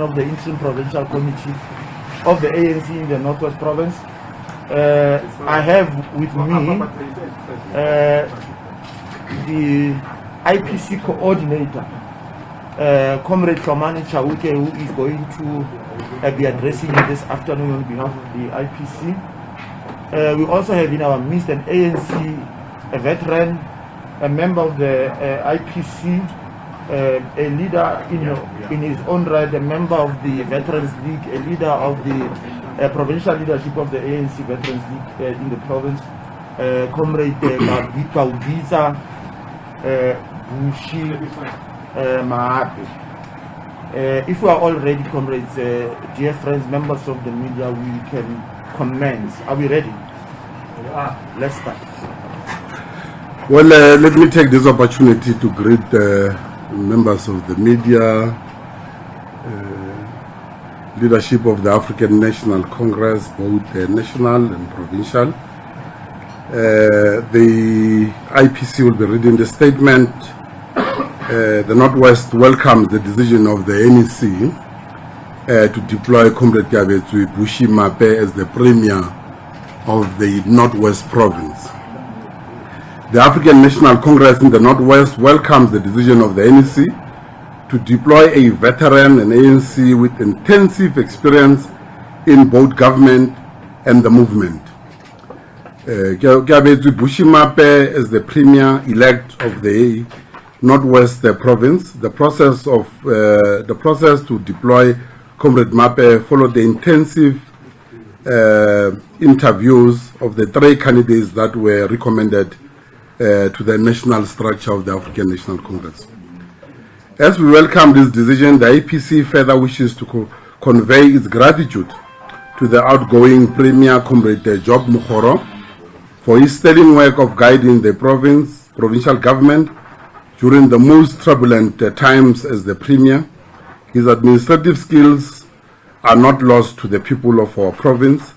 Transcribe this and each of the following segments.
of the interim provincial committee of the ANC in the Northwest Province. I have with me the IPC coordinator, Comrade Kamani Chauke, who is going to be addressing you this afternoon on behalf of the IPC. We also have in our midst an ANC, a veteran, a member of the IPC, a leader in his own right, a member of the Veterans League, a leader of the provincial leadership of the ANC Veterans League in the province, Comrade Paudiza Bushi Mahumapelo. If we are all ready, comrades, dear friends, members of the media, we can commence. Are we ready? Let's start. Well, let me take this opportunity to greet members of the media, leadership of the African National Congress, both national and provincial. The IPC will be reading the statement. The Northwest welcomes the decision of the NEC to deploy Comrade Bushi Mahumapelo as the Premier of the Northwest Province. The African National Congress in the Northwest welcomes the decision of the NEC to deploy a veteran and ANC with intensive experience in both government and the movement. Bushi Mahumapelo as the Premier-elect of the Northwest Province. The process to deploy Comrade Mahumapelo followed the intensive interviews of the 3 candidates that were recommended to the national structure of the African National Congress. As we welcome this decision, the IPC further wishes to convey its gratitude to the outgoing Premier, Comrade Mokgoro, for his sterling work of guiding the provincial government during the most turbulent times as the Premier. His administrative skills are not lost to the people of our province,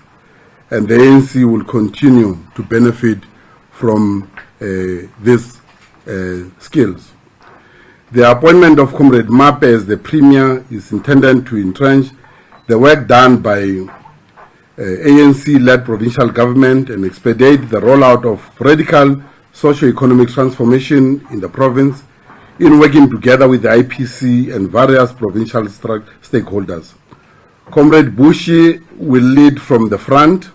and the ANC will continue to benefit from these skills. The appointment of Comrade Mahumapelo as the Premier is intended to entrench the work done by ANC-led provincial government and expedite the rollout of radical socio-economic transformation in the province in working together with the IPC and various provincial stakeholders. Comrade Bushi will lead from the front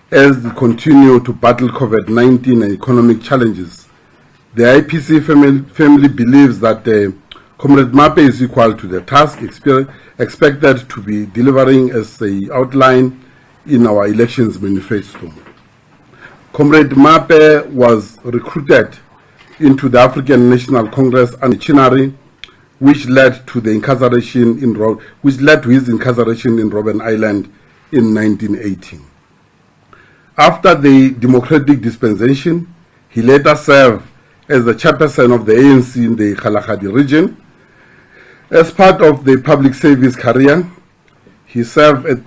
as they continue to battle COVID-19 and economic challenges. The IPC family believes that Comrade Mahumapelo is equal to the task expected to be delivering as they outline in our elections manifesto. Comrade Mahumapelo was recruited into the African National Congress and Chinari, which led to his incarceration in Robben Island in 1918. After the democratic dispensation, he later served as the chairperson of the ANC in the Kalahari region. As part of the public service career, he served as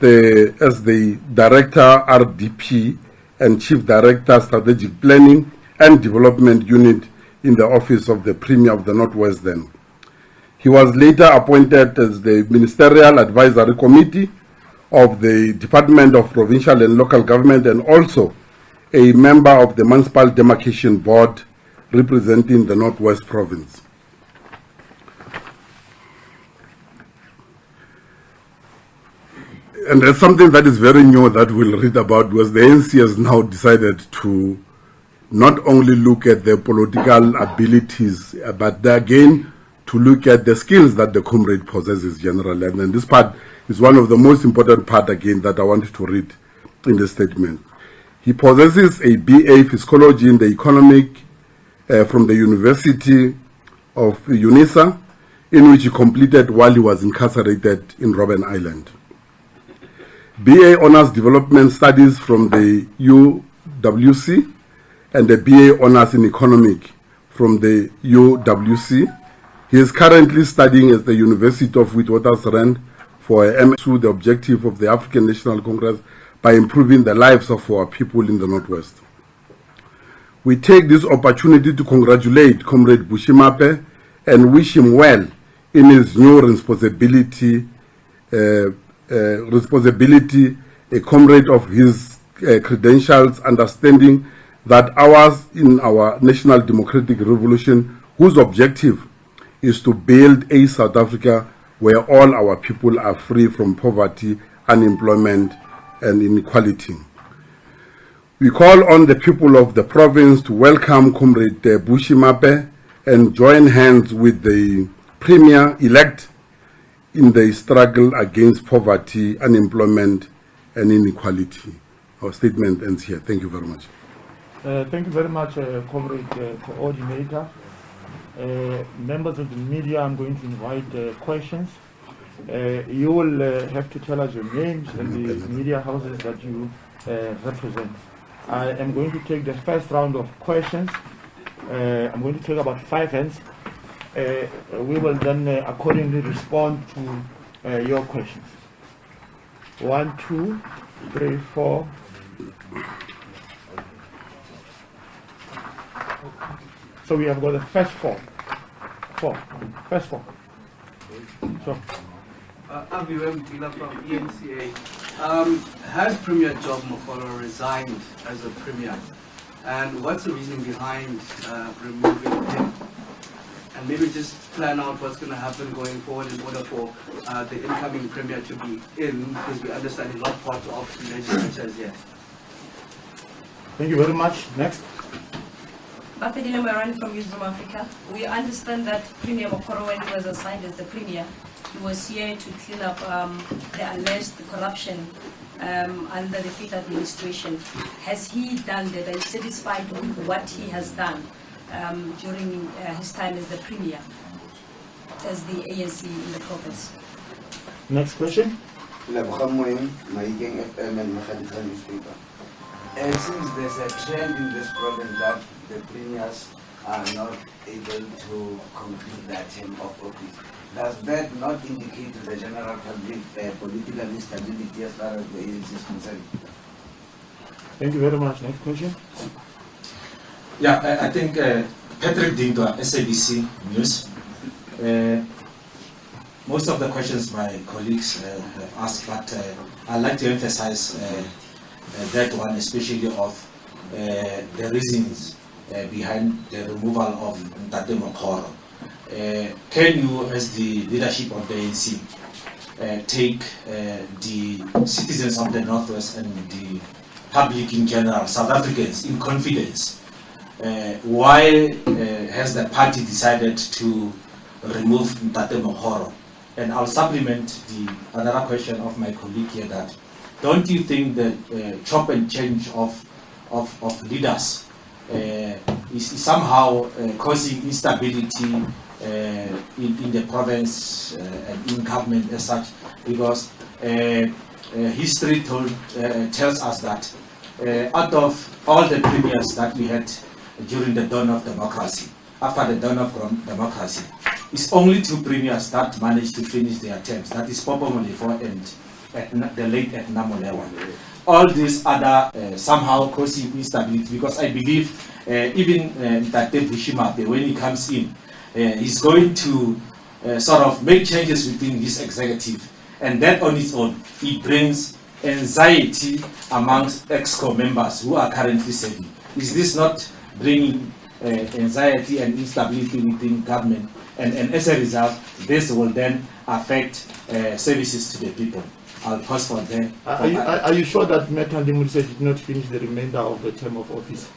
the Director RDP and Chief Director Strategic Planning and Development Unit in the office of the Premier of the Northwest then. He was later appointed as the Ministerial Advisory Committee of the Department of Provincial and Local Government and also a member of the Municipal Demarcation Board representing the Northwest Province. And there's something that is very new that we'll read about, because the ANC has now decided to not only look at the political abilities, but again to look at the skills that the comrade possesses generally. And this part is one of the most important part again that I wanted to read in the statement. He possesses a BA Physiology in the Economic from the University of UNISA, in which he completed while he was incarcerated in Robben Island. BA Honours Development Studies from the UWC and the BA Honours in Economic from the UWC. He is currently studying at the University of Witwatersrand for a MS through the objective of the African National Congress by improving the lives of our people in the Northwest. We take this opportunity to congratulate Comrade Bushi Mahumapelo and wish him well in his new responsibility responsibility, a comrade of his credentials, understanding that ours in our national democratic revolution, whose objective is to build a South Africa where all our people are free from poverty, unemployment, and inequality. We call on the people of the province to welcome Comrade Bushimape and join hands with the Premier-elect in the struggle against poverty, unemployment, and inequality. Our statement ends here. Thank you very much. Thank you very much, Comrade Coordinator. Members of the media, I'm going to invite questions. You will have to tell us your names and the media houses that you represent. I am going to take the first round of questions. I'm going to take about 5 hands. We will then accordingly respond to your questions. 1, 2, 3, 4. So we have got the first 4. First 4. So. Abiwem Tila from ANC. Has Premier Job Mokgoro resigned as a Premier? And what's the reason behind removing him? And maybe just plan out what's going to happen going forward in order for the incoming Premier to be in, because we understand he's not part of the legislature as yet. Thank you very much. Next. Bafedile Moran from Newsroom Africa. We understand that Premier Mokgoro, when he was assigned as the Premier, he was here to clean up the alleged corruption under the fifth administration. Has he done that? Are you satisfied with what he has done during his time as the Premier, as the ANC in the province? Next question. Since there's a trend in this province that the premiers are not able to complete their term of office, does that not indicate to the general public political instability as far as the ANC is concerned? Thank you very much. Next question. Yeah, I think Patrick Dingwa, SABC News. Most of the questions my colleagues have asked, but I'd like to emphasize that one, especially of the reasons behind the removal of Ntate Mokgoro. Can you, as the leadership of the ANC, take the citizens of the Northwest and the public in general, South Africans, in confidence? Why has the party decided to remove Ntate Mokgoro? And I'll supplement another question of my colleague here, that don't you think that chop and change of leaders is somehow causing instability in the province and in government as such? Because history tells us that out of all the premiers that we had during the dawn of democracy, after the dawn of democracy, it's only 2 premiers that managed to finish their terms. That is Popo Molefo and the late Edna Molewa. All these other somehow causing instability, because I believe even Ntate Bushimape, when he comes in, he's going to sort of make changes within his executive, and that on its own, it brings anxiety amongst EXCO members who are currently serving. Is this not bringing anxiety and instability within government? And as a result, this will then affect services to the people. I'll pause for there. Are you sure that Metandi Murse did not finish the remainder of the term of office?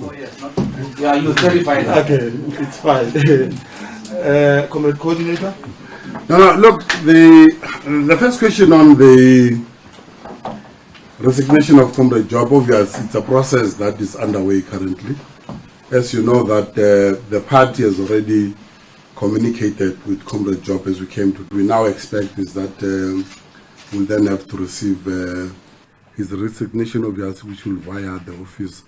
Oh yes, not Yeah, you clarify that. Okay, it's fine. Comrade Coordinator? No, look, the first question on the resignation of Comrade Job, obviously it's a process that is underway currently. As you know, that the party has already communicated with Comrade Job as we came to. We now expect is that we'll then have to receive his resignation, obviously, which will via the office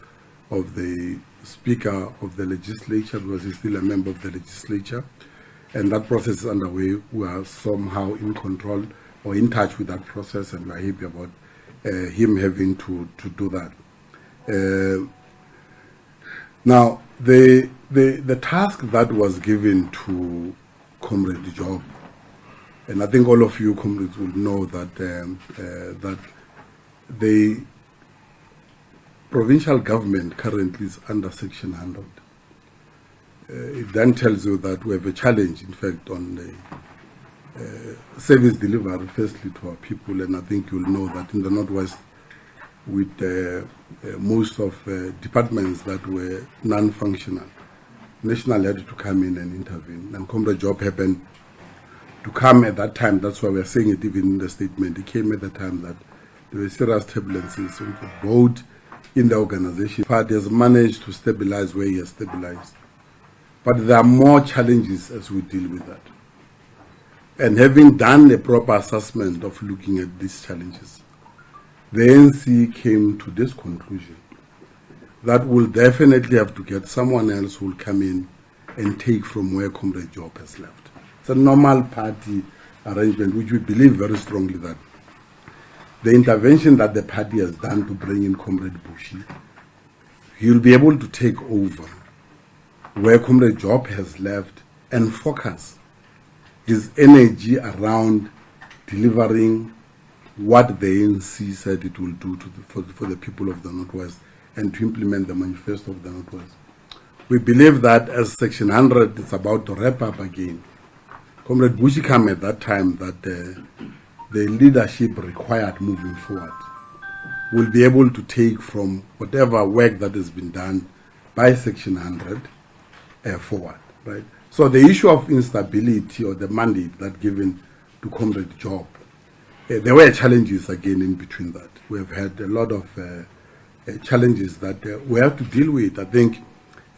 of the Speaker of the Legislature, because he's still a member of the Legislature, and that process is underway. We are somehow in control or in touch with that process, and we are happy about him having to do that. Now, the task that was given to Comrade Job And I think all of you comrades will know that that the provincial government currently is under Section 100. It then tells you that we have a challenge, in fact, on the service delivery, firstly, to our people. And I think you'll know that in the Northwest, with most of departments that were non-functional, National had to come in and intervene. And Comrade Job happened to come at that time. That's why we're saying it even in the statement. He came at the time that there were serious turbulences both in the organization. Party has managed to stabilize where he has stabilized. But there are more challenges as we deal with that. And having done a proper assessment of looking at these challenges, the ANC came to this conclusion that we'll definitely have to get someone else who will come in and take from where Comrade Job has left. It's a normal party arrangement, which we believe very strongly that the intervention that the party has done to bring in Comrade Bushi, he'll be able to take over where Comrade Job has left and focus his energy around delivering what the ANC said it will do for the people of the Northwest and to implement the manifesto of the Northwest. We believe that as Section 100 is about to wrap up again, Comrade Bushi came at that time that the leadership required moving forward will be able to take from whatever work that has been done by Section 100 forward, right? So the issue of instability or the mandate that given to Comrade Job, there were challenges again in between that. We have had a lot of challenges that we have to deal with. I think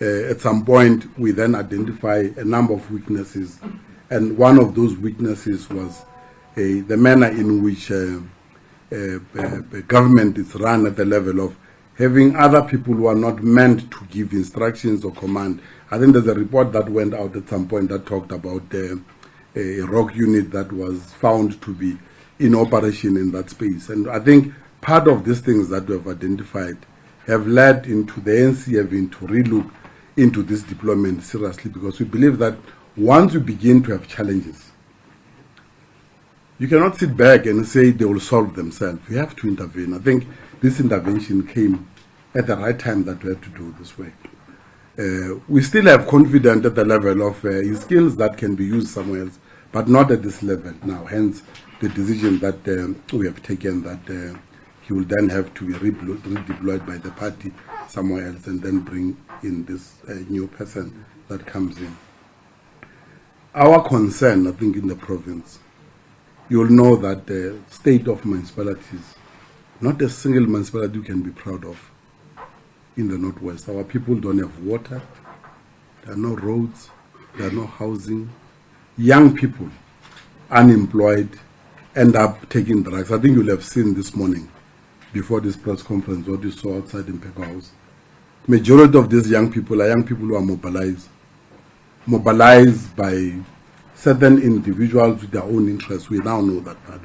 at some point we then identify a number of weaknesses, and one of those weaknesses was the manner in which government is run at the level of having other people who are not meant to give instructions or command. I think there's a report that went out at some point that talked about a rock unit that was found to be in operation in that space. And I think part of these things that we have identified have led into the ANC having to relook into this deployment seriously, because we believe that once we begin to have challenges, you cannot sit back and say they will solve themselves. You have to intervene. I think this intervention came at the right time that we have to do this work. We still have confidence at the level of his skills that can be used somewhere else, but not at this level now. Hence, the decision that we have taken that he will then have to be redeployed by the party somewhere else and then bring in this new person that comes in. Our concern, I think, in the province, you'll know that the state of municipalities, not a single municipality you can be proud of in the Northwest. Our people don't have water, there are no roads, there are no housing. Young people, unemployed, end up taking drugs. I think you'll have seen this morning, before this press conference, what you saw outside in Peko House. Majority of these young people are young people who are mobilized by certain individuals with their own interests. We now know that part.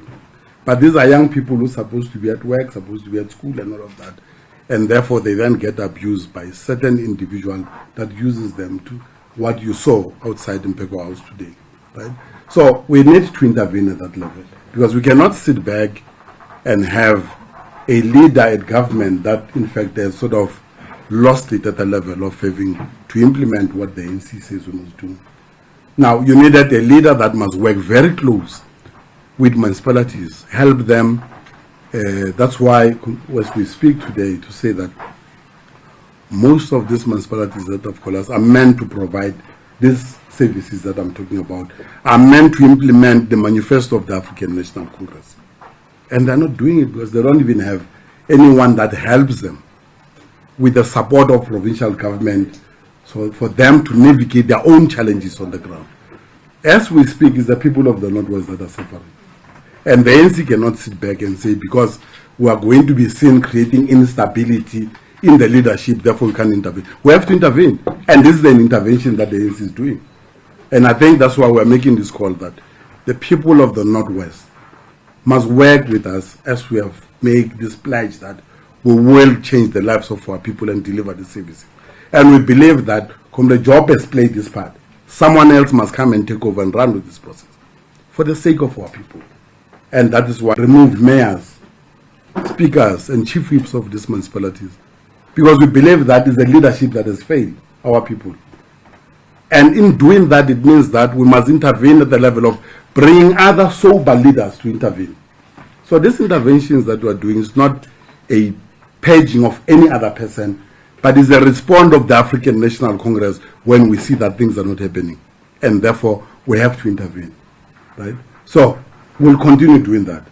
But these are young people who are supposed to be at work, supposed to be at school and all of that. And therefore they then get abused by certain individual that uses them to what you saw outside in Peko House today. Right? So we need to intervene at that level, because we cannot sit back and have a leader at government that in fact has sort of lost it at the level of having to implement what the ANC says we must do. Now, you needed a leader that must work very close with municipalities, help them. That's why, as we speak today, to say that most of these municipalities that have collapsed are meant to provide these services that I'm talking about, are meant to implement the manifesto of the African National Congress. And they're not doing it because they don't even have anyone that helps them with the support of provincial government, so for them to navigate their own challenges on the ground. As we speak, it's the people of the Northwest that are suffering. And the ANC cannot sit back and say, because we are going to be seen creating instability in the leadership, therefore we can't intervene. We have to intervene. And this is an intervention that the ANC is doing. And I think that's why we're making this call, that the people of the Northwest must work with us as we have made this pledge that we will change the lives of our people and deliver the services. And we believe that Comrade Job has played this part. Someone else must come and take over and run with this process. for the sake of our people. And that is why we removed mayors, speakers, and chief whips of these municipalities. Because we believe that is a leadership that has failed our people. And in doing that, it means that we must intervene at the level of bringing other sober leaders to intervene. So these interventions that we are doing is not a paging of any other person, but is a response of the African National Congress when we see that things are not happening. And therefore, we have to intervene. Right? So we'll continue doing that,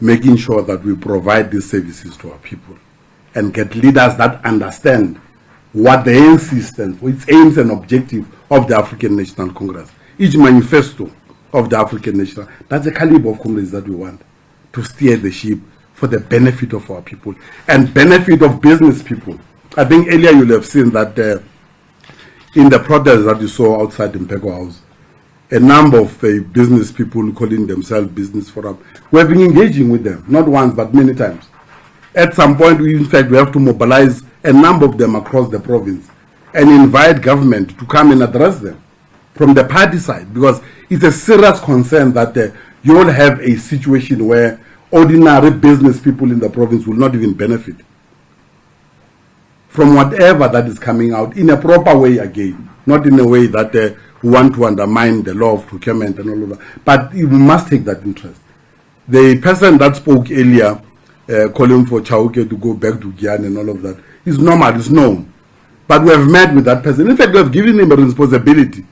making sure that we provide these services to our people and get leaders that understand what the ANC stands for, its aims and objective of the African National Congress. Each manifesto of the African National, that's the caliber of Congress that we want to steer the ship for the benefit of our people and benefit of business people. I think earlier you'll have seen that in the protest that you saw outside the Mpeko House, a number of business people calling themselves Business Forum, we have been engaging with them, not once but many times. At some point, we have to mobilize a number of them across the province and invite government to come and address them from the party side, because it's a serious concern that you will have a situation where ordinary business people in the province will not even benefit from whatever that is coming out in a proper way again, not in a way that we want to undermine the law of procurement and all of that. But we must take that interest. The person that spoke earlier, calling for Chauke to go back to Guyana and all of that, is normal, it's known. But we have met with that person. In fact, we have given him a responsibility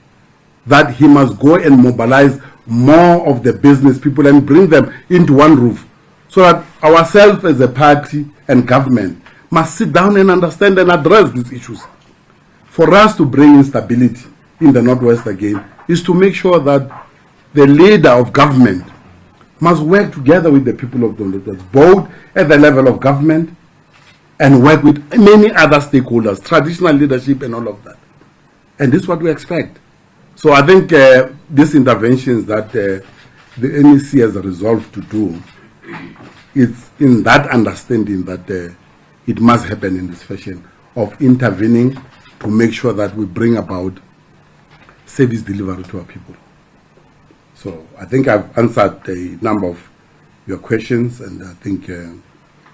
that he must go and mobilize more of the business people and bring them into one roof, so that ourselves as a party and government must sit down and understand and address these issues. For us to bring instability in the Northwest again is to make sure that the leader of government must work together with the people of the Northwest, both at the level of government and work with many other stakeholders, traditional leadership and all of that. And this is what we expect. So I think these interventions that the NEC has resolved to do, it's in that understanding that it must happen in this fashion of intervening to make sure that we bring about service delivery to our people. So I think I've answered a number of your questions, and I think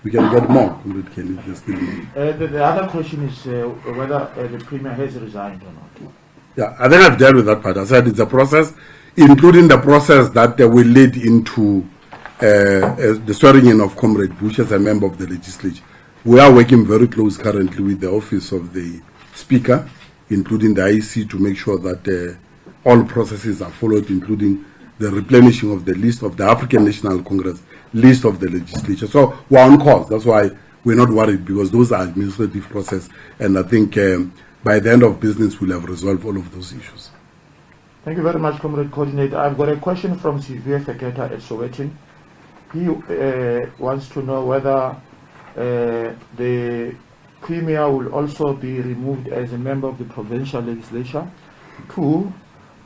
we can get more. The other question is whether the Premier has resigned or not. Yeah, I think I've dealt with that part. I said it's a process, including the process that will lead into the swearing in of Comrade Bush as a member of the legislature. We are working very close currently with the office of the Speaker, including the IEC, to make sure that all processes are followed, including the replenishing of the list of the African National Congress, list of the legislature. So we're on course. That's why we're not worried, because those are administrative process, and I think by the end of business we'll have resolved all of those issues. Thank you very much, Comrade Coordinator. I've got a question from Sylvia Feketa at Sowetan. He wants to know whether the Premier will also be removed as a member of the provincial legislature. Two,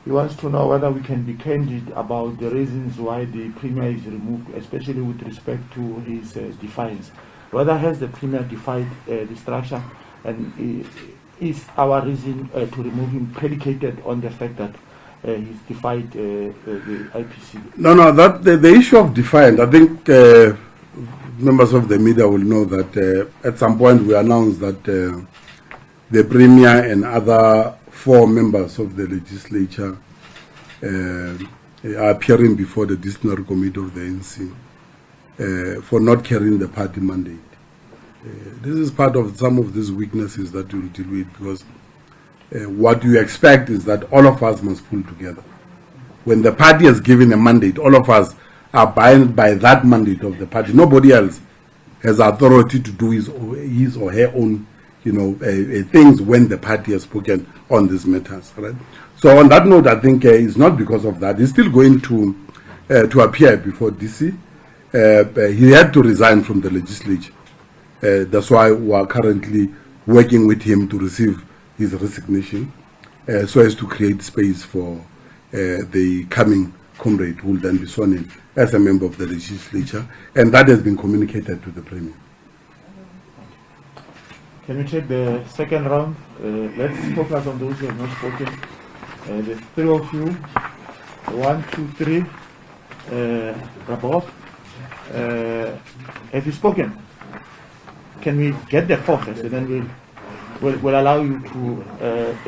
he wants to know whether we can be candid about the reasons why the Premier is removed, especially with respect to his defiance. Whether has the Premier defied the structure, and is our reason to remove him predicated on the fact that he's defied the IPC? No, that the issue of defiance, I think members of the media will know that at some point we announced that the Premier and other 4 members of the legislature are appearing before the disciplinary committee of the ANC for not carrying the party mandate. This is part of some of these weaknesses that we'll deal with, because what you expect is that all of us must pull together. When the party has given a mandate, all of us are bound by that mandate of the party. Nobody else has authority to do his or her own, things when the party has spoken on these matters. Right? So on that note, I think it's not because of that. He's still going to appear before DC. He had to resign from the legislature. That's why we are currently working with him to receive his resignation, so as to create space for the coming comrade who will then be sworn in as a member of the legislature, and that has been communicated to the Premier. Can we take the second round? Let's focus on those who have not spoken. The 3 of you, 1, 2, 3. Rabov, have you spoken? Can we get the 4 first, and then we'll allow you to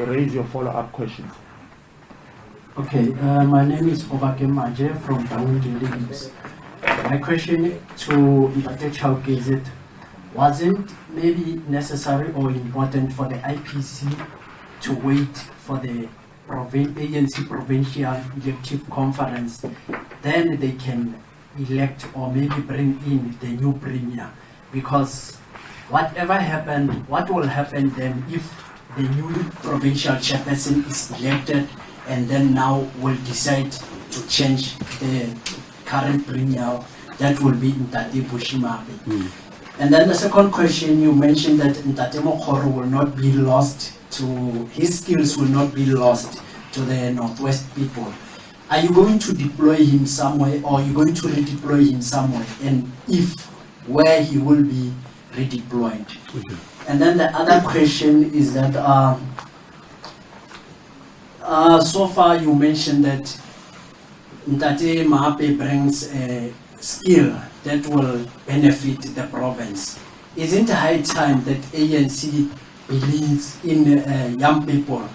raise your follow-up questions. Okay, my name is Obake Maje from Downhill Leagues. My question to Dr. Chauke is it wasn't maybe necessary or important for the IPC to wait for the ANC provincial elective conference, then they can elect or maybe bring in the new premier, because whatever happened, what will happen then if the new provincial chairperson is elected and then now will decide to change the current premier, that will be Ntate Bushimabe. And then the second question, you mentioned that Ntate Mokgoro will not be lost to, his skills will not be lost to the Northwest people. Are you going to deploy him somewhere, or are you going to redeploy him somewhere? And if, where he will be redeployed? Okay. And then the other question is that so far you mentioned that Ntate Mahape brings a skill that will benefit the province. Isn't it high time that ANC believes in young people,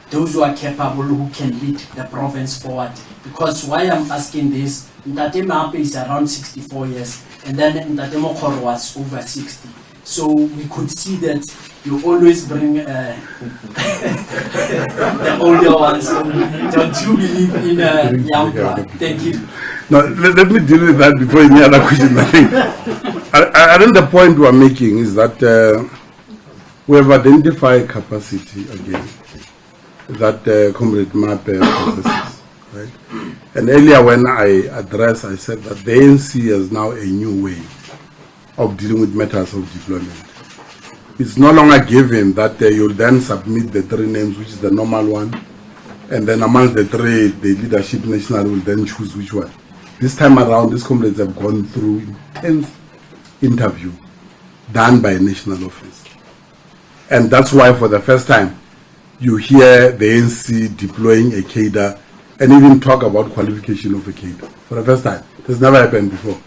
those who are capable, who can lead the province forward? Because why I'm asking this, Ntate Mahape is around 64 years, and then Ntate Mokgoro was over 60. So we could see that you always bring the older ones. So don't you believe in young blood? Thank you. Now, let me deal with that before any other question. I think the point we are making is that we have identified capacity again that Comrade Mape possesses, right? And earlier when I addressed, I said that the ANC has now a new way of dealing with matters of deployment. It's no longer given that you'll then submit the 3 names, which is the normal one, and then amongst the 3, the leadership national will then choose which one. This time around, these comrades have gone through intense interview done by a national office. And that's why for the first time, you hear the ANC deploying a cadre and even talk about qualification of a cadre. For the first time. This never happened before.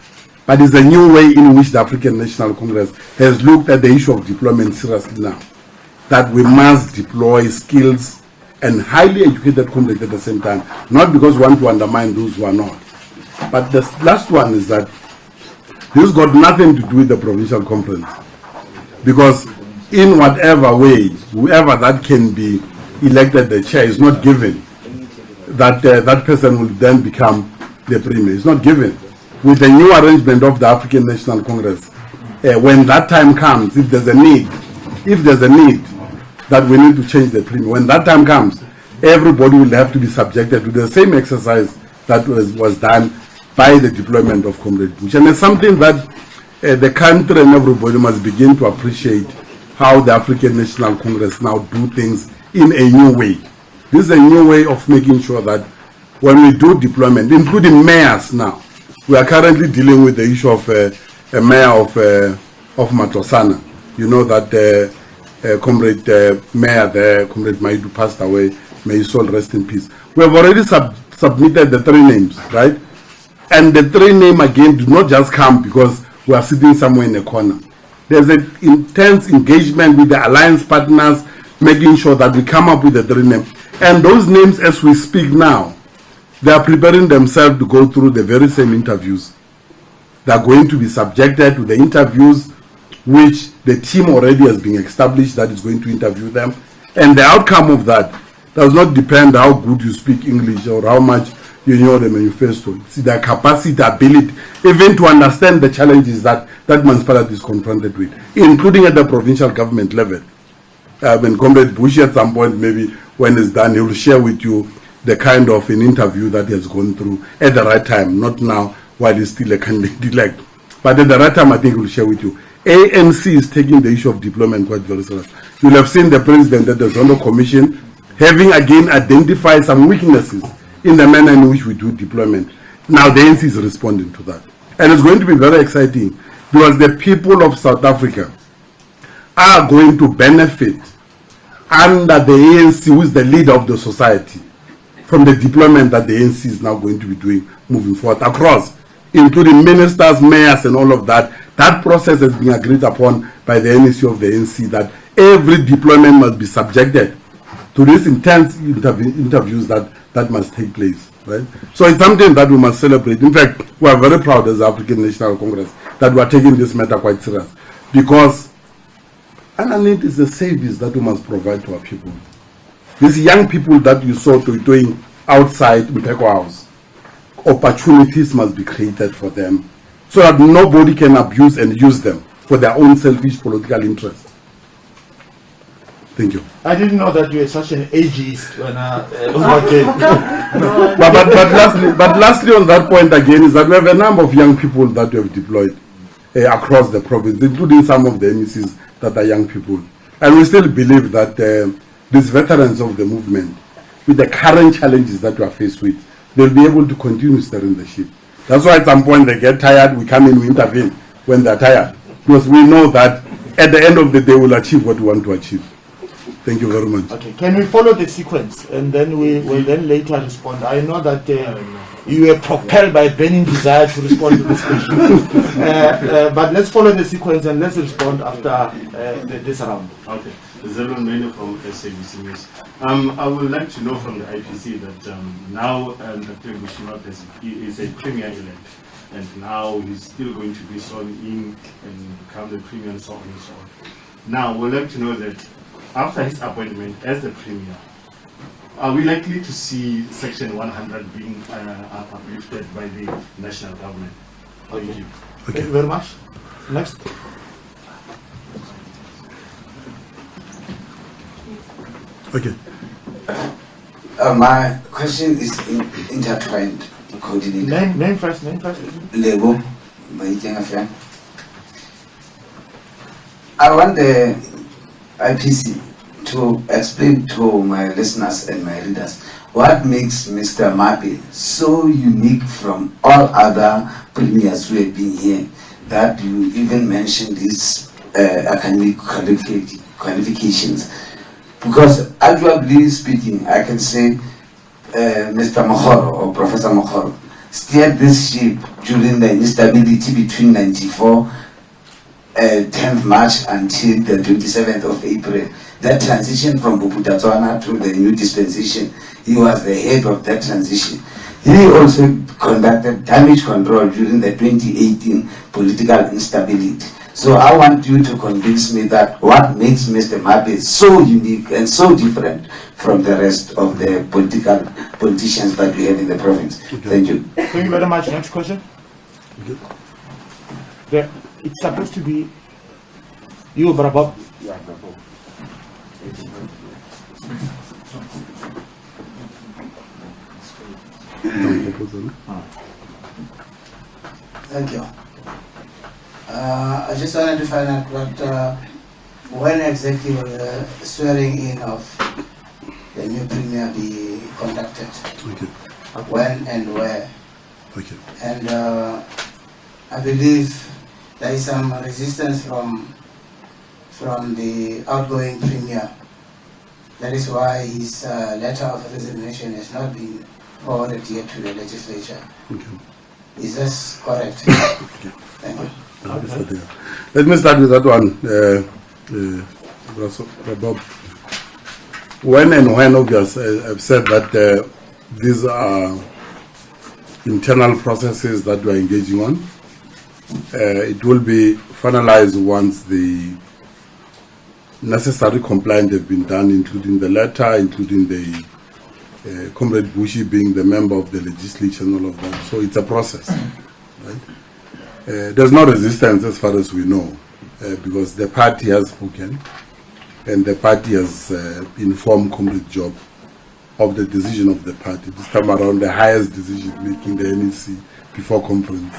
But it's a new way in which the African National Congress has looked at the issue of deployment seriously now. That we must deploy skills and highly educated comrades at the same time. Not because we want to undermine those who are not. But the last one is that this got nothing to do with the provincial conference. Because in whatever way, whoever that can be elected the chair is not given that that person will then become the premier. It's not given. With the new arrangement of the African National Congress, when that time comes, if there's a need that we need to change the premier, when that time comes, everybody will have to be subjected to the same exercise that was done by the deployment of Comrade Bush. And it's something that the country and everybody must begin to appreciate, how the African National Congress now do things in a new way. This is a new way of making sure that when we do deployment, including mayors now, we are currently dealing with the issue of a mayor of Matosana. You know that Comrade Mayor there, Comrade Maidu, passed away. May his soul rest in peace. We have already submitted the 3 names, right? And the 3 names again do not just come because we are sitting somewhere in a corner. There's an intense engagement with the alliance partners, making sure that we come up with the 3 names. And those names, as we speak now, they are preparing themselves to go through the very same interviews. They are going to be subjected to the interviews which the team already has been established that is going to interview them. And the outcome of that does not depend how good you speak English or how much you know the manifesto. It's the capacity, ability, even to understand the challenges that municipality is confronted with, including at the provincial government level. When Comrade Bush at some point, maybe when it's done, he will share with you the kind of an interview that he has gone through at the right time, not now while he's still a candidate elect. But at the right time, I think he will share with you. ANC is taking the issue of deployment quite very seriously. You'll have seen the president at the Zondo Commission having again identified some weaknesses in the manner in which we do deployment. Now the ANC is responding to that. And it's going to be very exciting because the people of South Africa are going to benefit under the ANC, who is the leader of the society. from the deployment that the ANC is now going to be doing moving forward across, including ministers, mayors, and all of that. That process has been agreed upon by the NEC of the ANC that every deployment must be subjected to these intense interviews that must take place. Right? So it's something that we must celebrate. In fact, we are very proud as the African National Congress that we are taking this matter quite serious, because underneath is a service that we must provide to our people. These young people that you saw doing outside Mpeko House, opportunities must be created for them so that nobody can abuse and use them for their own selfish political interests. Thank you. I didn't know that you were such an ageist when but lastly on that point again is that we have a number of young people that we have deployed across the province, including some of the MECs that are young people. And we still believe that these veterans of the movement, with the current challenges that we are faced with, they'll be able to continue steering the ship. That's why at some point they get tired, we come in, we intervene when they're tired. Because we know that at the end of the day we'll achieve what we want to achieve. Thank you very much. Okay, can we follow the sequence and then we will then later respond? I know that you were propelled by a burning desire to respond to this question. But let's follow the sequence and let's respond after this round. Okay. Zelon Mene from SABC News. I would like to know from the IPC that now Dr. Bushima is a premier-elect, and now he's still going to be sworn in and become the premier and so on and so on. Now, we'd like to know that after his appointment as the premier, are we likely to see Section 100 being uplifted by the national government? Thank you. Okay. Thank you very much. Next. Okay. My question is intertwined. Name first. Lebo, I want the IPC to explain to my listeners and my readers what makes Mr. Mape so unique from all other premiers who have been here, that you even mentioned his academic qualifications. Because arguably speaking, I can say Mr. Mokgoro or Professor Mokgoro steered this ship during the instability between 94 10th March until the 27th of April. That transition from Buputatswana to the new dispensation, he was the head of that transition. He also conducted damage control during the 2018 political instability. So I want you to convince me that what makes Mr. Mape so unique and so different from the rest of the politicians that we have in the province. Okay. Thank you. Thank you very much. Next question. Okay. It's supposed to be you, Brabab. Yeah, Brabab. Thank you. I just wanted to find out when exactly will the swearing in of the new premier be conducted? Okay. When and where? Okay. And I believe there is some resistance from the outgoing premier. That is why his letter of resignation has not been forwarded yet to the legislature. Okay. Is this correct? Okay. Thank you. Okay. Let me start with that one, Bob. When and when, obviously, I've said that these are internal processes that we are engaging on. It will be finalized once the necessary compliance have been done, including the letter, including the Comrade Bushi being the member of the legislature and all of that. So it's a process, right? There's no resistance as far as we know, because the party has spoken and the party has informed Comrade Job of the decision of the party. This time around, the highest decision making the NEC before conference,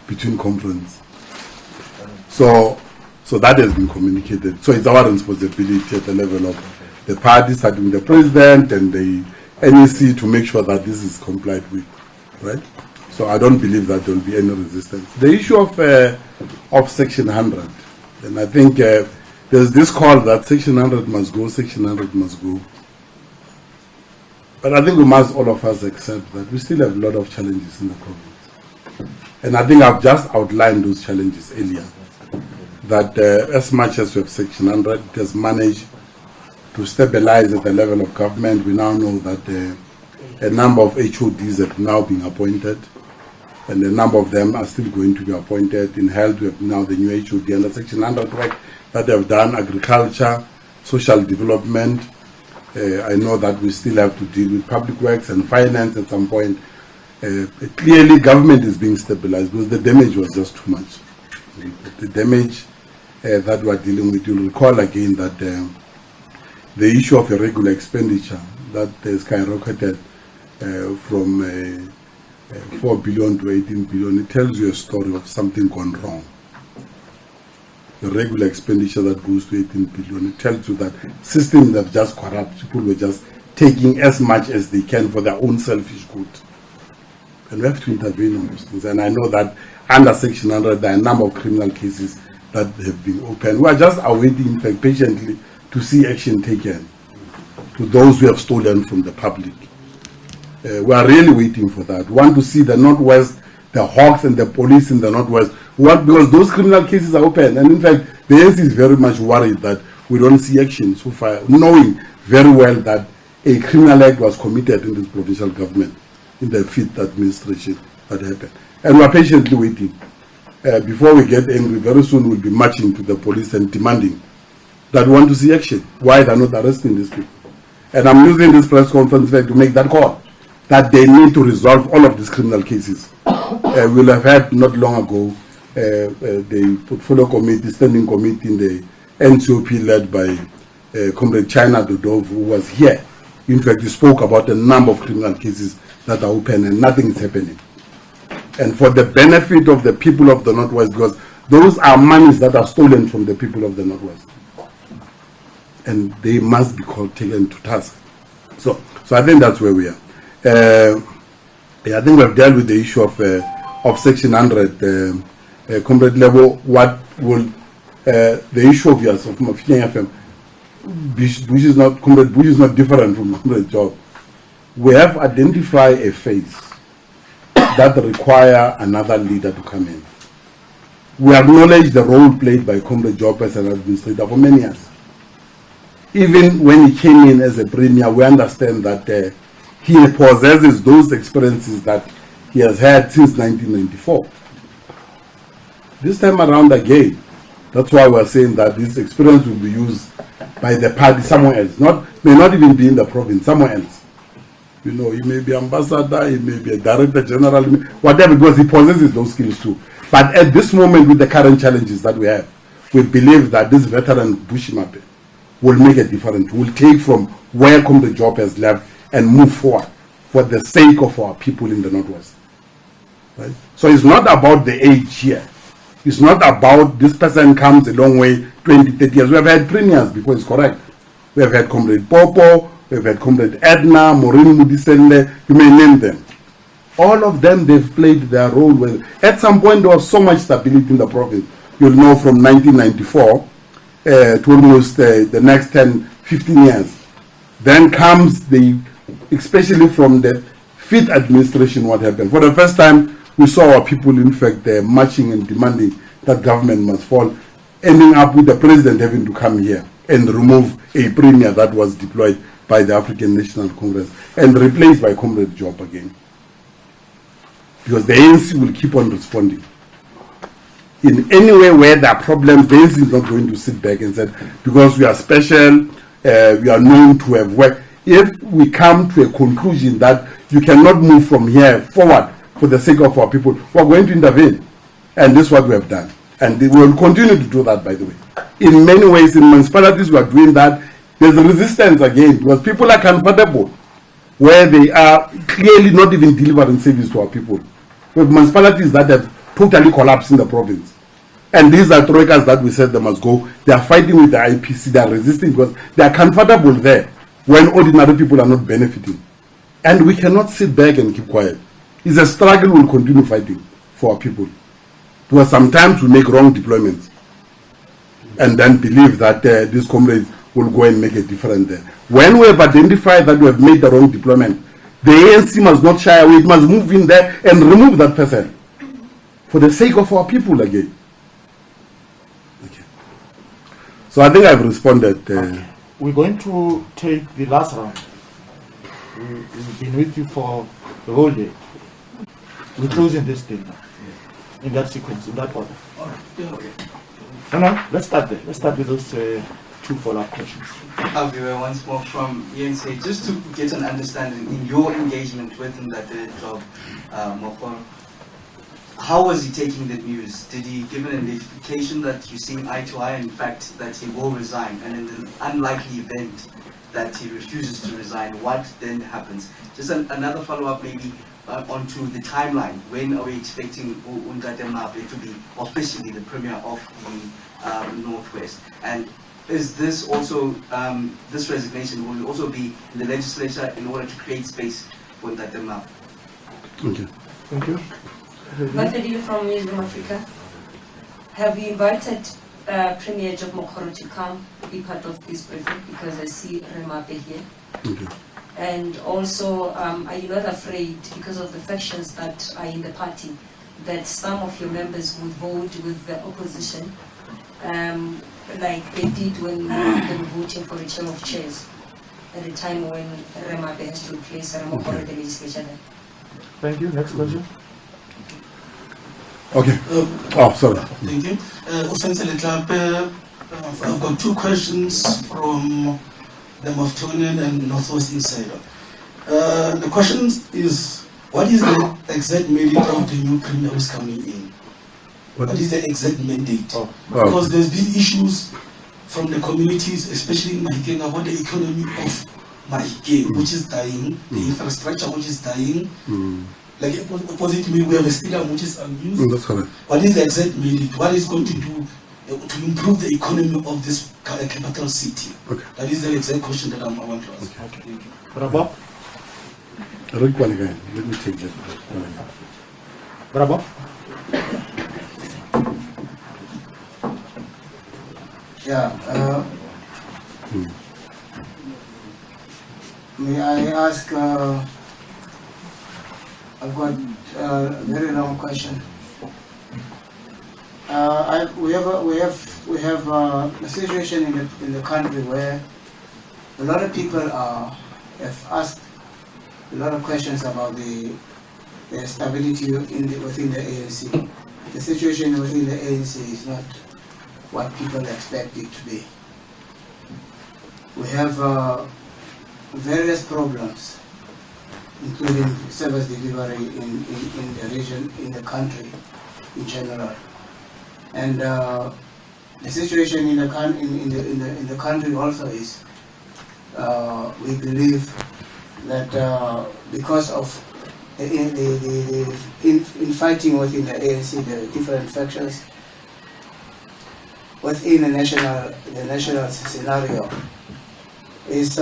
between conference. So that has been communicated. So it's our responsibility at the level of the party, starting the president and the NEC, to make sure that this is complied with, right? So I don't believe that there will be any resistance. The issue of Section 100, and I think there's this call that Section 100 must go, Section 100 must go. But I think we must all of us accept that we still have a lot of challenges in the province. And I think I've just outlined those challenges earlier. That as much as we have Section 100, it has managed to stabilize at the level of government. We now know that a number of HODs have now been appointed, and a number of them are still going to be appointed. In health, we have now the new HOD under Section 100 work that they have done, agriculture, social development. I know that we still have to deal with public works and finance at some point. Clearly, government is being stabilized because the damage was just too much. The damage that we are dealing with, you'll recall again that the issue of irregular expenditure that skyrocketed from 4 billion to 18 billion, it tells you a story of something gone wrong. The regular expenditure that goes to 18 billion, it tells you that systems have just corrupt. People were just taking as much as they can for their own selfish good. And we have to intervene on those things. And I know that under Section 100, there are a number of criminal cases that have been opened. We are just awaiting, in fact, patiently to see action taken to those who have stolen from the public. We are really waiting for that. We want to see the Northwest, the Hawks and the police in the Northwest, because those criminal cases are open. And in fact, the ANC is very much worried that we don't see action so far, knowing very well that a criminal act was committed in this provincial government, in the 5th administration that happened. And we are patiently waiting. Before we get angry, very soon we'll be marching to the police and demanding that we want to see action. Why they're not arresting these people? And I'm using this press conference to make that call, that they need to resolve all of these criminal cases. We'll have had not long ago the portfolio committee, standing committee in the NCOP led by Comrade China Dodov, who was here. In fact, he spoke about a number of criminal cases that are open and nothing is happening. And for the benefit of the people of the Northwest, because those are monies that are stolen from the people of the Northwest. And they must be taken to task. So I think that's where we are. I think we've dealt with the issue of Section 100. Comrade level, what will the issue of yours of Mafinya FM, which is not Comrade Bush is not different from Comrade Job. We have identified a phase that require another leader to come in. We acknowledge the role played by Comrade Job as an administrator for many years. Even when he came in as a premier, we understand that he possesses those experiences that he has had since 1994. This time around again, that's why we're saying that this experience will be used by the party somewhere else. May not even be in the province, somewhere else. You know, he may be ambassador, he may be a director general, whatever, because he possesses those skills too. But at this moment, with the current challenges that we have, we believe that this veteran Bushimape will make a difference, will take from where the job has left and move forward for the sake of our people in the Northwest. Right? So it's not about the age here. It's not about this person comes a long way, 20, 30 years. We have had premiers before, it's correct. We have had Comrade Popo, we have had Comrade Edna, Maureen Mudisende, you may name them. All of them, they've played their role well. At some point, there was so much stability in the province. You'll know from 1994 to almost the next 10, 15 years. Then comes especially from the 5th administration, what happened. For the first time, we saw our people, in fact, marching and demanding that government must fall, ending up with the president having to come here and remove a premier that was deployed by the African National Congress and replaced by Comrade Job again. Because the ANC will keep on responding. In any way where there are problems, the ANC is not going to sit back and say, because we are special, we are known to have worked. If we come to a conclusion that you cannot move from here forward for the sake of our people, we are going to intervene. And this is what we have done. And we will continue to do that, by the way. In many ways, in municipalities, we are doing that. There's a resistance again, because people are comfortable where they are clearly not even delivering service to our people. We have municipalities that have totally collapsed in the province. And these are troikas that we said they must go. They are fighting with the IPC, they are resisting because they are comfortable there when ordinary people are not benefiting. And we cannot sit back and keep quiet. It's a struggle, we'll continue fighting for our people. Because sometimes we make wrong deployments and then believe that these comrades will go and make a difference there. When we have identified that we have made the wrong deployment, the ANC must not shy away. It must move in there and remove that person for the sake of our people again. Okay. So I think I've responded. Okay. We're going to take the last round. We've been with you for the whole day. We're closing this thing now. In that sequence, in that order. All right. Yeah, okay. No, let's start there. Let's start with those two follow-up questions. I'll be once more from ANC, just to get an understanding in your engagement with him that job, Mokgoro. How was he taking the news? Did he give an indication that you're seeing eye to eye, in fact, that he will resign? And in the unlikely event that he refuses to resign, what then happens? Just another follow-up maybe onto the timeline. When are we expecting Undate Mape to be officially the Premier of the Northwest? And is this also, this resignation will also be in the legislature in order to create space for Undate Mape? Okay. Thank you. Bafedile from Newsroom Africa. Have you invited Premier Job Mokgoro to come be part of this briefing? Because I see Remape here. Okay. And also, are you not afraid, because of the factions that are in the party, that some of your members would vote with the opposition, like they did when they were voting for the chair of chairs at the time when Remape has to replace Mokgoro in the legislature? Thank you. Next question. Okay. Oh, sorry. Thank you. I've got two questions from the Moftonian and Northwest Insider. The question is, what is the exact mandate of the new Premier who's coming in? What is the exact mandate? Because there's been issues from the communities, especially in Mahikeng, about the economy of Mahikeng, which is dying, the infrastructure which is dying. Like opposite me, we have a stadium which is unused. That's correct. What is the exact mandate? What is going to do to improve the economy of this capital city? Okay. That is the exact question that I want to ask. Okay. Thank you. Bravo. Let me take that. Bravo. Yeah. May I ask? I've got a very long question. We have a situation in the country where a lot of people have asked a lot of questions about the stability within the ANC. The situation within the ANC is not what people expect it to be. We have various problems, including service delivery in the region, in the country in general. And the situation in the country also is, we believe that because of the infighting within the ANC, the different factions within the national scenario, is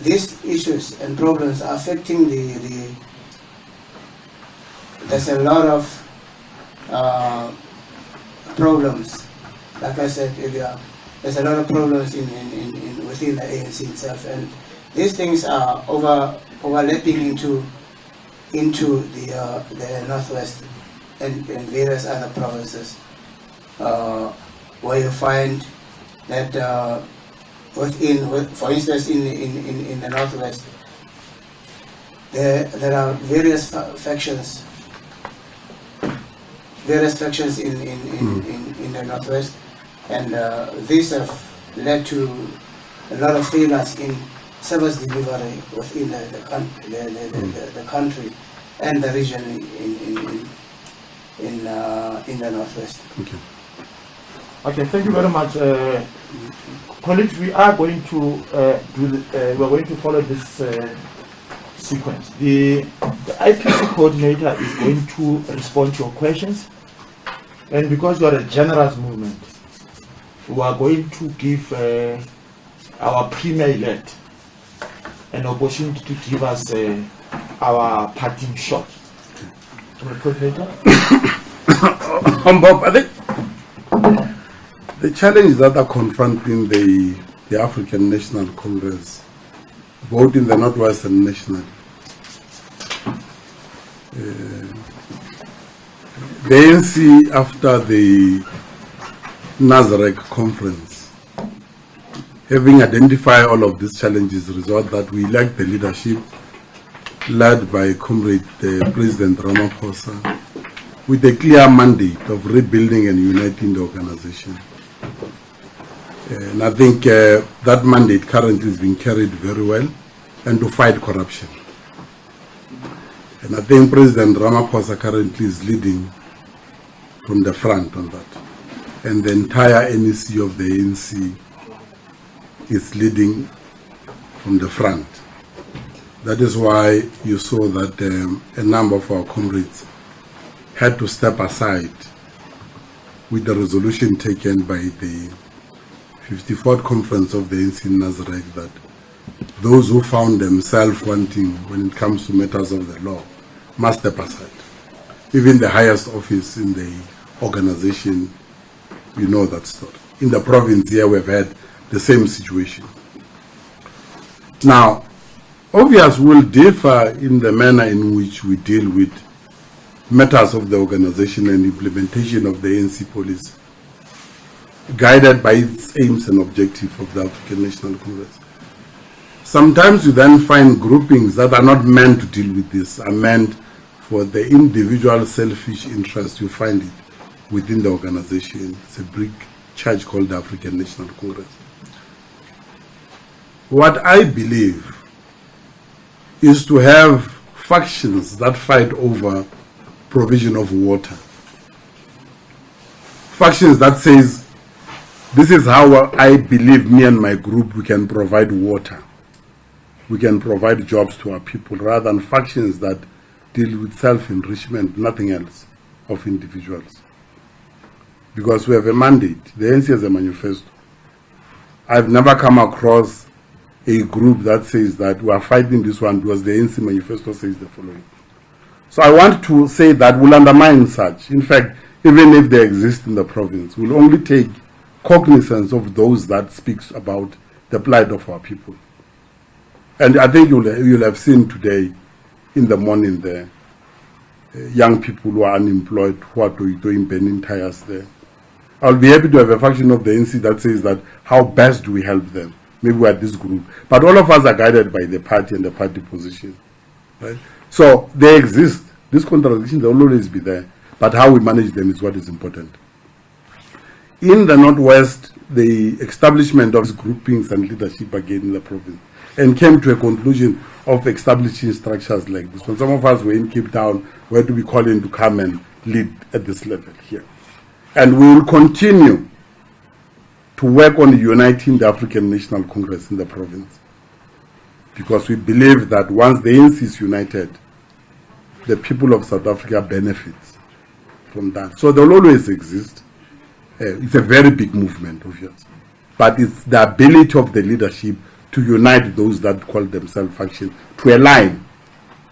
these issues and problems are affecting there's a lot of problems. Like I said earlier, there's a lot of problems within the ANC itself, and these things are overlapping into the Northwest and various other provinces, where you find that for instance, in the Northwest, there are various factions in the Northwest, and these have led to a lot of failures in service delivery within the country and the region in the Northwest. Okay. Okay, thank you very much, colleagues. We are going to we are going to follow this sequence. The IPC coordinator is going to respond to your questions, and because you are a generous movement, we are going to give our premier-elect an opportunity to give us our parting shot. Coordinator. Bob, I think the challenge that are confronting the the African National Congress, both in the Northwest and nationally. The ANC, after the Nasrec conference, having identified all of these challenges, result that we elect the leadership led by Comrade President Ramaphosa with a clear mandate of rebuilding and uniting the organization. And I think that mandate currently is being carried very well, and to fight corruption. And I think President Ramaphosa currently is leading from the front on that. And the entire NEC of the ANC is leading from the front. That is why you saw that a number of our comrades had to step aside with the resolution taken by the 54th conference of the ANC in Nasrec that those who found themselves wanting when it comes to matters of the law must step aside. Even the highest office in the organization, you know that story. In the province here, we've had the same situation. Now, obviously, we'll differ in the manner in which we deal with matters of the organization and implementation of the ANC policy, guided by its aims and objectives of the African National Congress. Sometimes you then find groupings that are not meant to deal with this, are meant for the individual selfish interest. You find it within the organization. It's a big church called the African National Congress. What I believe is to have factions that fight over provision of water. Factions that says, this is how I believe me and my group we can provide water. We can provide jobs to our people, rather than factions that deal with self-enrichment, nothing else, of individuals. Because we have a mandate. The ANC has a manifesto. I've never come across a group that says that we are fighting this one because the ANC manifesto says the following. So I want to say that we'll undermine such. In fact, even if they exist in the province, we'll only take cognizance of those that speaks about the plight of our people. And I think you'll have seen today in the morning there, young people who are unemployed, who are doing burning tires there. I'll be happy to have a faction of the ANC that says that how best do we help them? Maybe we're this group. But all of us are guided by the party and the party position. Right? So they exist. These contradictions will always be there. But how we manage them is what is important. In the Northwest, the establishment of groupings and leadership again in the province and came to a conclusion of establishing structures like this. When some of us were in Cape Town, where do we call in to come and lead at this level here? And we will continue to work on uniting the African National Congress in the province. Because we believe that once the ANC is united, the people of South Africa benefits from that. So they will always exist. It's a very big movement, obviously. But it's the ability of the leadership to unite those that call themselves faction to a line.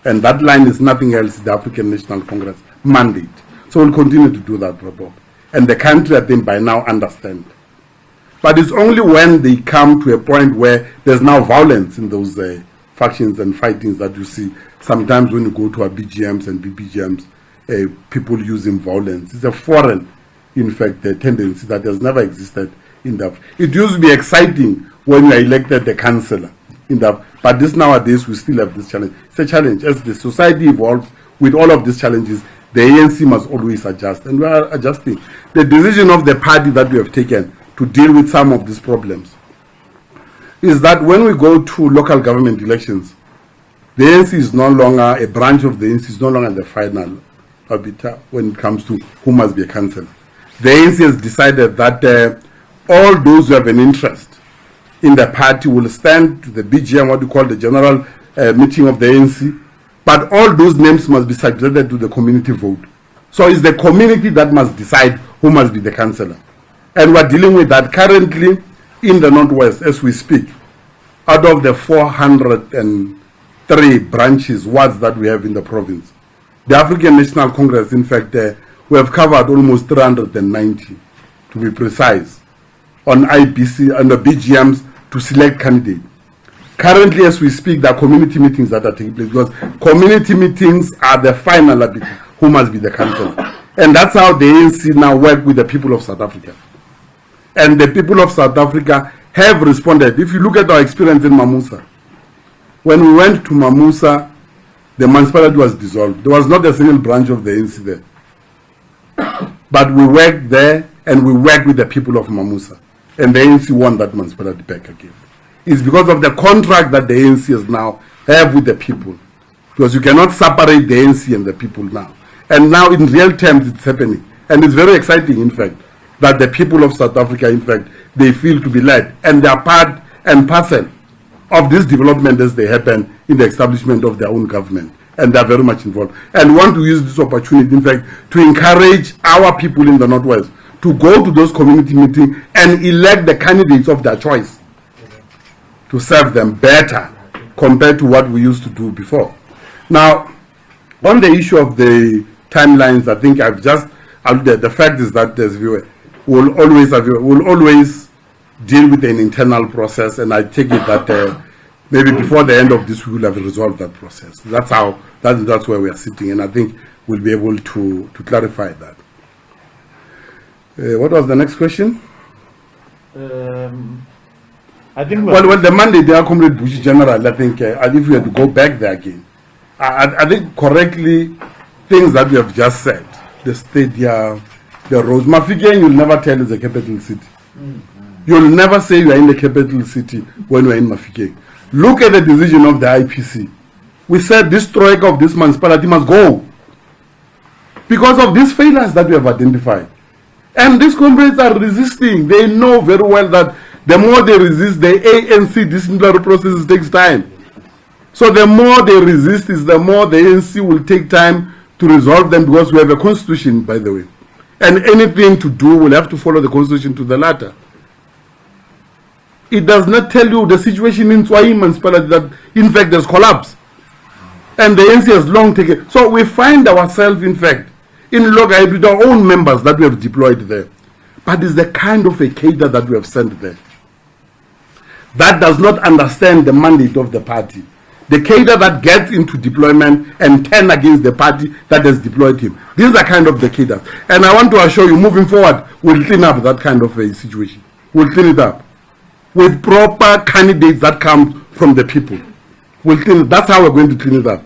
And that line is nothing else, the African National Congress mandate. So we'll continue to do that, Robo. And the country, I think, by now understand. But it's only when they come to a point where there's now violence in those factions and fightings that you see. Sometimes when you go to our BGMs and BBGMs, people using violence. It's a foreign, in fact, a tendency that has never existed in the. It used to be exciting when you are elected the councillor in the. But this nowadays we still have this challenge. It's a challenge as the society evolves with all of these challenges. The ANC must always adjust, and we are adjusting. The decision of the party that we have taken to deal with some of these problems is that when we go to local government elections, the ANC is no longer a branch of the ANC, is no longer the final arbiter when it comes to who must be a councillor. The ANC has decided that all those who have an interest in the party will stand to the BGM, what we call the general meeting of the ANC, but all those names must be subjected to the community vote. So it's the community that must decide who must be the councillor. And we're dealing with that currently in the Northwest as we speak. Out of the 403 branches, wards that we have in the province, the African National Congress, in fact, we have covered almost 390, to be precise, on IBC and the BGMs to select candidates. Currently, as we speak, there are community meetings that are taking place, because community meetings are the final ability who must be the councillor. And that's how the ANC now work with the people of South Africa. And the people of South Africa have responded. If you look at our experience in Mamusa, when we went to Mamusa, the municipality was dissolved. There was not a single branch of the ANC there. But we worked there, and we worked with the people of Mamusa. And the ANC won that municipality back again. It's because of the contract that the ANC has now have with the people. Because you cannot separate the ANC and the people now. And now in real terms it's happening. And it's very exciting, in fact, that the people of South Africa, in fact, they feel to be led. And they are part and parcel of this development as they happen in the establishment of their own government. And they are very much involved. And we want to use this opportunity, in fact, to encourage our people in the Northwest to go to those community meetings and elect the candidates of their choice to serve them better compared to what we used to do before. Now, on the issue of the timelines, I think I've just alluded. The fact is that we'll always deal with an internal process, and I take it that maybe before the end of this we will have resolved that process. That's where we are sitting, and I think we'll be able to clarify that. What was the next question? I think well, the mandate, dear Comrade Bush General, I think, if we had to go back there again, I think correctly, things that we have just said, the stadium, the roads, Mafikeng, you'll never tell is a capital city. You'll never say you are in the capital city when you are in Mafikeng. Look at the decision of the IPC. We said this troika of this municipality must go because of these failures that we have identified. And these comrades are resisting. They know very well that the more they resist, the ANC disciplinary process takes time. So the more they resist is the more the ANC will take time to resolve them, because we have a constitution, by the way. And anything to do will have to follow the constitution to the latter. It does not tell you the situation in Tswai municipality that in fact there's collapse. And the ANC has long taken. So we find ourselves, in fact, in Logai with our own members that we have deployed there. But it's the kind of a cadre that we have sent there that does not understand the mandate of the party. The cadre that gets into deployment and turn against the party that has deployed him. These are kind of the cadre. And I want to assure you, moving forward, we'll clean up that kind of a situation. We'll clean it up with proper candidates that come from the people. We'll clean it. That's how we're going to clean it up.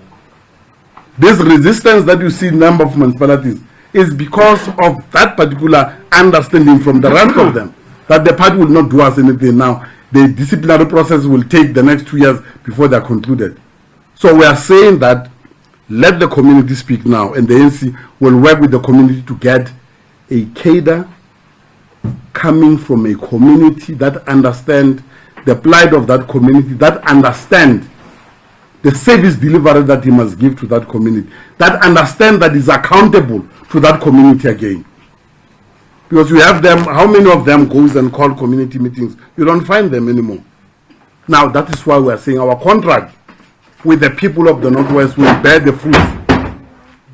This resistance that you see in a number of municipalities is because of that particular understanding from the rest of them, that the party will not do us anything now. The disciplinary process will take the next 2 years before they are concluded. So we are saying that let the community speak now, and the ANC will work with the community to get a cadre coming from a community that understand the plight of that community, that understand the service delivery that he must give to that community, that understand that is accountable to that community again. Because you have them, how many of them goes and call community meetings? You don't find them anymore. Now that is why we are saying our contract with the people of the Northwest will bear the fruit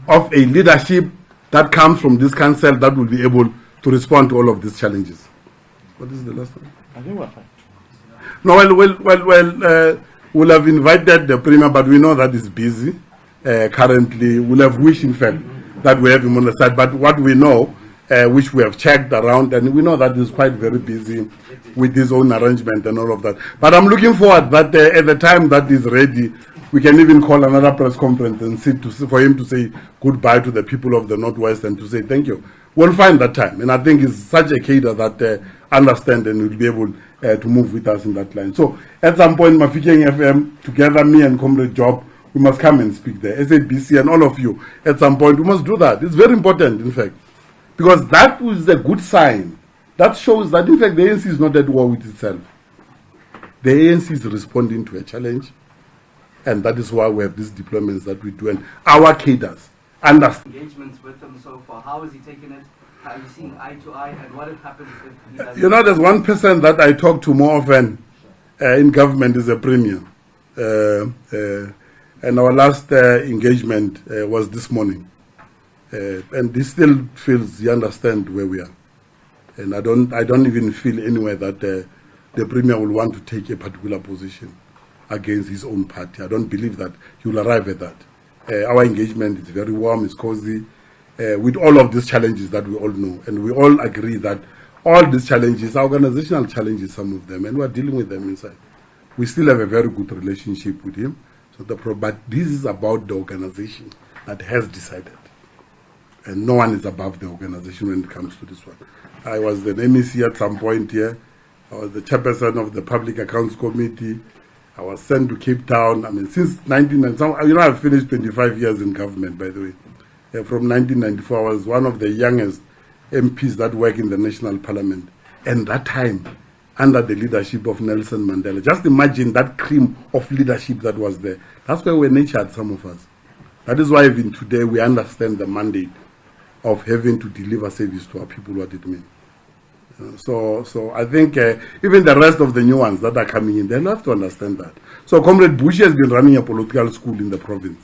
of a leadership that comes from this council that will be able to respond to all of these challenges. What is the last one? I think we're fine. No, we'll have invited the Premier, but we know that he's busy currently. We'll have wished, in fact, that we have him on the side. But what we know, which we have checked around, and we know that he's quite very busy with his own arrangement and all of that. But I'm looking forward that at the time that he's ready, we can even call another press conference and for him to say goodbye to the people of the Northwest and to say thank you. We'll find that time. And I think it's such a cadre that understand and will be able to move with us in that line. So at some point, Mafikeng FM, together, me and Comrade Job, we must come and speak there. SABC and all of you, at some point, we must do that. It's very important, in fact. Because that was a good sign. That shows that, in fact, the ANC is not at war with itself. The ANC is responding to a challenge. And that is why we have these deployments that we do. And our cadres understand. Engagements with him so far. How is he taking it? Have you seen eye to eye? And what happens if he doesn't? You know, there's one person that I talk to more often in government is a premier. And our last engagement was this morning. And he still feels he understands where we are. And I don't even feel anywhere that the Premier will want to take a particular position against his own party. I don't believe that he will arrive at that. Our engagement is very warm, it's cozy, with all of these challenges that we all know. And we all agree that all these challenges are organizational challenges, some of them, and we're dealing with them inside. We still have a very good relationship with him. But this is about the organization that has decided. And no one is above the organization when it comes to this one. I was the MEC at some point here. I was the chairperson of the Public Accounts Committee. I was sent to Cape Town. I mean, since 1990, I've finished 25 years in government, by the way. From 1994, I was one of the youngest MPs that work in the National Parliament. And that time, under the leadership of Nelson Mandela. Just imagine that cream of leadership that was there. That's where we're nurtured, some of us. That is why even today we understand the mandate of having to deliver service to our people, what it means. So I think even the rest of the new ones that are coming in, they'll have to understand that. So Comrade Bushi has been running a political school in the province.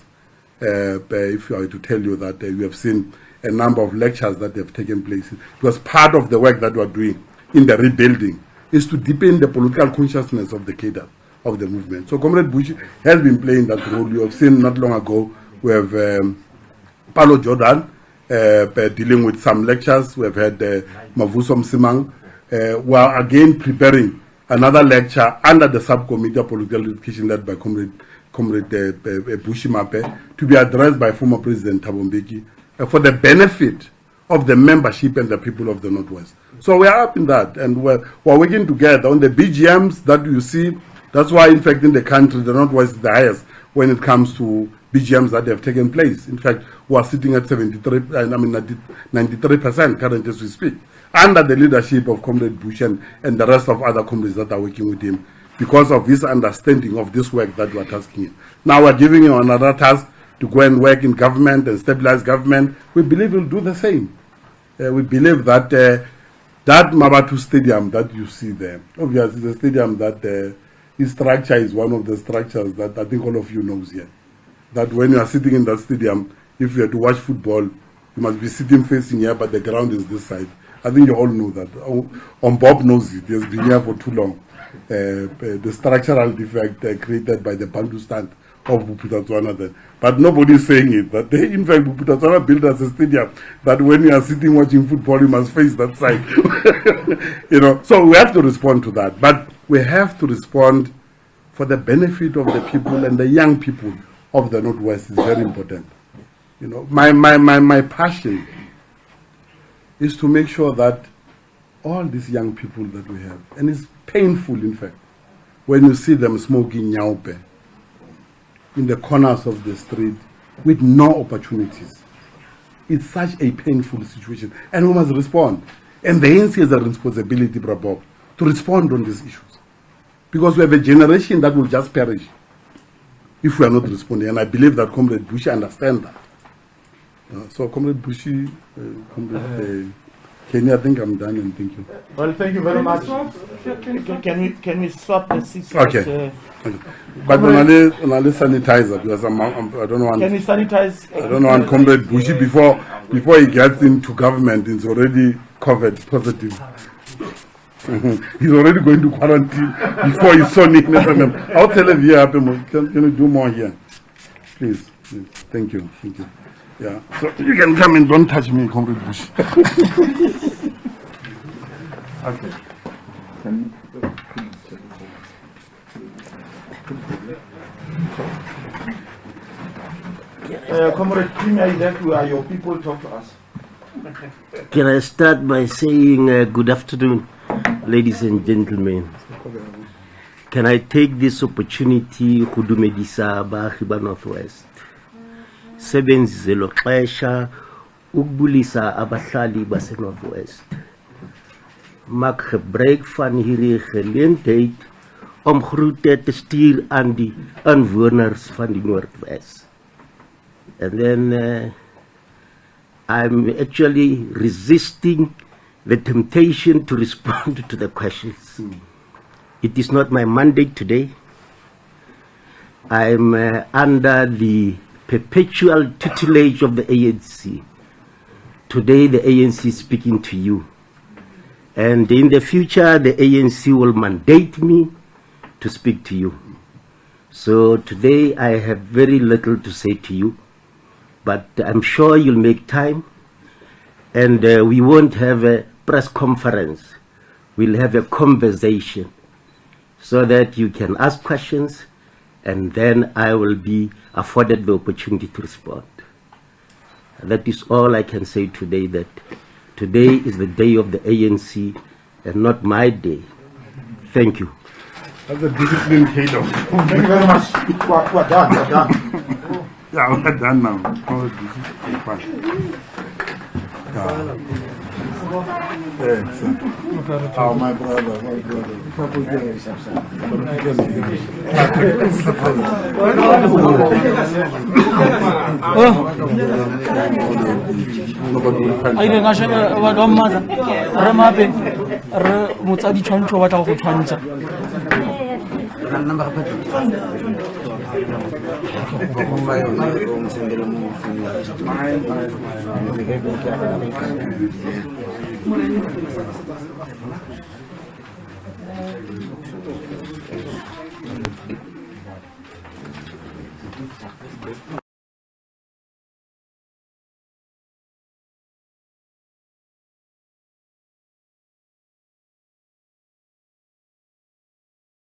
If I were to tell you that you have seen a number of lectures that have taken place, it was part of the work that we're doing in the rebuilding, is to deepen the political consciousness of the cadre of the movement. So Comrade Bushi has been playing that role. You have seen not long ago, we have Paulo Jordan dealing with some lectures. We have had Mavuso Msimang. We are again preparing another lecture under the subcommittee of political education led by Comrade Bushi Mape to be addressed by former President Thabo Mbeki for the benefit of the membership and the people of the Northwest. So we are up in that, and we're working together on the BGMs that you see. That's why, in fact, in the country, the Northwest is the highest when it comes to BGMs that have taken place. In fact, we are sitting at 93% currently as we speak, under the leadership of Comrade Bush and the rest of other comrades that are working with him, because of his understanding of this work that we are tasking him. Now we're giving him another task to go and work in government and stabilize government. We believe he'll do the same. We believe that that Mabatu Stadium that you see there, obviously the stadium that its structure is one of the structures that I think all of you knows here. That when you are sitting in that stadium, if you are to watch football, you must be sitting facing here, but the ground is this side. I think you all know that. Bob knows it. He has been here for too long. The structural defect created by the Bantu stand of Buputatswana then. But nobody is saying it. But they, in fact, Buputatswana built us a stadium that when you are sitting watching football, you must face that side. So we have to respond to that. But we have to respond for the benefit of the people and the young people of the Northwest is very important. My passion is to make sure that all these young people that we have, and it's painful, in fact, when you see them smoking nyaupe in the corners of the street with no opportunities. It's such a painful situation, and we must respond. And the ANC has a responsibility, Brabo, to respond on these issues, because we have a generation that will just perish if we are not responding. And I believe that Comrade Bushi understands that. So, Comrade Bushi, Kenny, I think I'm done, and thank you. Well, thank you very much. Can we swap the seats? Okay. But on a sanitizer, because I don't want. Can we sanitize? I don't want Comrade Bushi before he gets into government. It's already COVID positive. He's already going to quarantine before he's on in. I'll tell him here. Can you do more here, please? Thank you. Yeah. So you can come in. Don't touch me, Comrade Bush. Okay. Comrade Premier, who are your people? Talk to us. Can I start by saying good afternoon, ladies and gentlemen? Can I take this opportunity to dumedisa baagi ba Northwest? Sebenzile xesha ukubulisa abahlali base Northwest. Maak gebruik van hierdie geleentheid om groete te stuur aan die inwoners van die Noordwes. And then I'm actually resisting the temptation to respond to the questions. It is not my mandate today. I'm under the perpetual tutelage of the ANC. Today the ANC is speaking to you. And in the future, the ANC will mandate me to speak to you. So today I have very little to say to you, but I'm sure you'll make time, and we won't have a press conference. We'll have a conversation so that you can ask questions, and then I will be afforded the opportunity to respond. That is all I can say today, that today is the day of the ANC and not my day. Thank you. That's a disciplined halo. Thank you very much. We're done. We're done. Yeah, we're done now. Oh, this is fun. Oh, my brother, my brother.